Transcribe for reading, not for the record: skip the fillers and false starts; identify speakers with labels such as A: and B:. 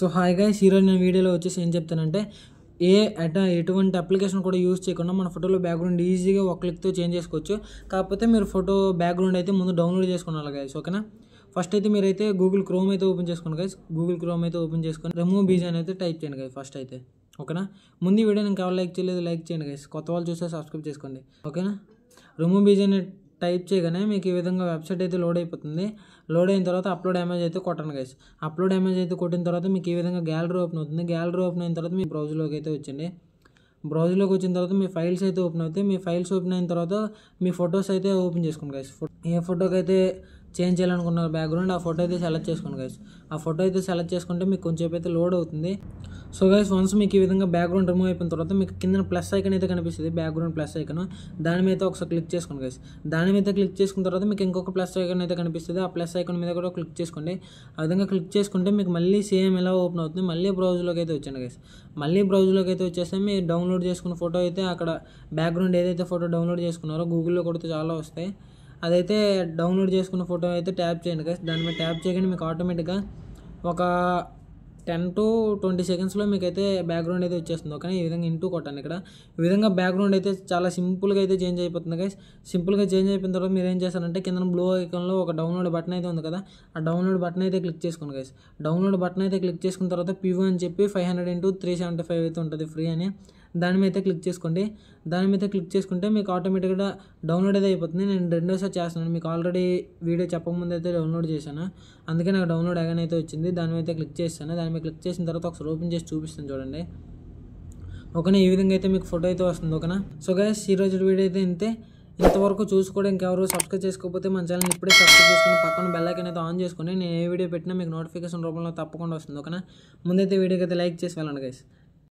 A: So hi guys, ఈరోజు నేను వీడియోలో వచ్చేసి ఏం చెప్తానంటే ఎటువంటి అప్లికేషన్ కూడా యూజ్ చేయకుండా మన ఫోటోలో బ్యాక్గ్రౌండ్ ఈజీగా ఒక క్లిక్తో చేంజ్ చేసుకోవచ్చు. కాకపోతే మీరు ఫోటో బ్యాక్గ్రౌండ్ అయితే ముందు డౌన్లోడ్ చేసుకోవాలి గైస్, ఓకేనా. ఫస్ట్ అయితే మీరైతే గూగుల్ క్రోమ్ అయితే ఓపెన్ చేసుకోండి గైస్. గూగుల్ క్రోమ్ అయితే ఓపెన్ చేసుకొని రిమూవ్ బీజన్ అయితే టైప్ చేయండి గైస్ ఫస్ట్ అయితే, ఓకేనా. ముందు ఈ వీడియో నేను ఎవరు లైక్ చేయలేదు, లైక్ చేయండి గైస్. కొత్త వాళ్ళు చూస్తే సబ్స్క్రైబ్ చేసుకోండి, ఓకేనా. రిమూవ్ బీజన్ టైప్ చేయగానే మీకు ఈ విధంగా వెబ్సైట్ అయితే లోడ్ అయిపోతుంది. లోడ్ అయిన తర్వాత అప్లోడ్ ఇమేజ్ అయితే కొట్టండి గైస్. అప్లోడ్ ఇమేజ్ అయితే కొట్టిన తర్వాత మీకు ఈ విధంగా గ్యాలరీ ఓపెన్ అవుతుంది. గ్యాలరీ ఓపెన్ అయిన తర్వాత మీ బ్రౌజర్లోకి అయితే వచ్చండి. బ్రౌజర్లోకి వచ్చిన తర్వాత మీ ఫైల్స్ అయితే ఓపెన్ అవుతాయి. మీ ఫైల్స్ ఓపెన్ అయిన తర్వాత మీ ఫొటోస్ అయితే ఓపెన్ చేసుకోండి గైస్. ఏ ఫోటోకి అయితే చేంజ్ చేయాలనుకున్నారు బ్యాక్గ్రౌండ్, ఆ ఫోటో అయితే సెలెక్ట్ చేసుకోండి గైస్. ఆ ఫోటో అయితే సెలెక్ట్ చేసుకుంటే మీకు కొంచెం అయితే లోడ్ అవుతుంది. సో గైస్, వన్స్ మీకు ఈ విధంగా బ్యాక్గ్రౌండ్ రిమూవ్ అయిపోయిన తర్వాత మీకు కింద ప్లస్ ఐకన్ అయితే కనిపిస్తుంది, బ్యాక్గ్రౌండ్ ప్లస్ ఐకన్. దాని మీద ఒకసారి క్లిక్ చేసుకోండి గైస్. దాని మీద క్లిక్ చేసుకున్న తర్వాత మీకు ఇంకొక ప్లస్ ఐకన్ అయితే కనిపిస్తుంది. ఆ ప్లస్ ఐకన్ మీద కూడా క్లిక్ చేసుకోండి. ఆ విధంగా క్లిక్ చేసుకుంటే మీకు మళ్ళీ సేమ్ ఎలా ఓపెన్ అవుతుంది. మళ్ళీ బ్రౌజర్లోకి అయితే వచ్చాను గైస్. మళ్ళీ బ్రౌజర్లోకి అయితే వచ్చేస్తే మీరు డౌన్లోడ్ చేసుకున్న ఫోటో అయితే అక్కడ బ్యాక్గ్రౌండ్ ఏదైతే ఫోటో డౌన్లోడ్ చేసుకున్నారో గూగుల్లో కొడితే చాలా వస్తాయి. అదైతే డౌన్లోడ్ చేసుకున్న ఫోటో అయితే ట్యాప్ చేయండి గైస్. దాని మీద ట్యాప్ చేయగానే మీకు ఆటోమేటిక్గా ఒక 10 to 20 సెకండ్స్లో మీకు అయితే బ్యాక్గ్రౌండ్ అయితే వచ్చేస్తుంది, ఓకే. ఈ విధంగా ఇంటూ కొట్టాను ఇక్కడ. ఈ విధంగా బ్యాక్గ్రౌండ్ అయితే చాలా సింపుల్గా అయితే చేంజ్ అయిపోతుంది గైస్. సింపుల్గా చేంజ్ అయిపోయిన తర్వాత మీరు ఏం చేస్తారంటే కింద బ్లూ ఐకాన్లో ఒక డౌన్లోడ్ బటన్ అయితే ఉంది కదా, ఆ డౌన్లోడ్ బటన్ అయితే క్లిక్ చేసుకోండి గైస్. డౌన్లోడ్ బటన్ అయితే క్లిక్ చేసుకున్న తర్వాత పివో అని చెప్పి 500 × 375 అయితే ఉంటుంది ఫ్రీ అని, దాని మీద క్లిక్ చేసుకోండి. దాని మీద క్లిక్ చేసుకుంటే మీకు ఆటోమేటిక్గా డౌన్లోడ్ అయితే అయిపోతుంది. నేను రెండోసారి చేస్తున్నాను, మీకు ఆల్రెడీ వీడియో చెప్పకముందు అయితే డౌన్లోడ్ చేశాను, అందుకే నాకు డౌన్లోడ్ అగానే అయితే వచ్చింది. దాని మీద క్లిక్ చేస్తాను. దాని మీద క్లిక్ చేసిన తర్వాత ఒకసారి ఓపెన్ చేసి చూపిస్తాను చూడండి, ఓకేనా. ఈ విధంగా అయితే మీకు ఫోటో అయితే వస్తుంది, ఓకేనా. సో గైస్, ఈరోజు వీడియో అయితే ఇంతే. ఇంతవరకు చూసుకోవడం ఇంకెవరు సబ్స్క్రైబ్ చేసుకోకపోతే మన ఛానల్ ఇప్పుడే సబ్స్క్రైబ్ చేసుకుని పక్కన బెల్ ఐకాన్ అయితే ఆన్ చేసుకుని నేను ఏ వీడియో పెట్టినా మీకు నోటిఫికేషన్ రూపంలో తప్పకుండా వస్తుంది, ఓకేనా. ముందైతే వీడియోకి అయితే లైక్ చేసి వెళ్ళండి గైస్.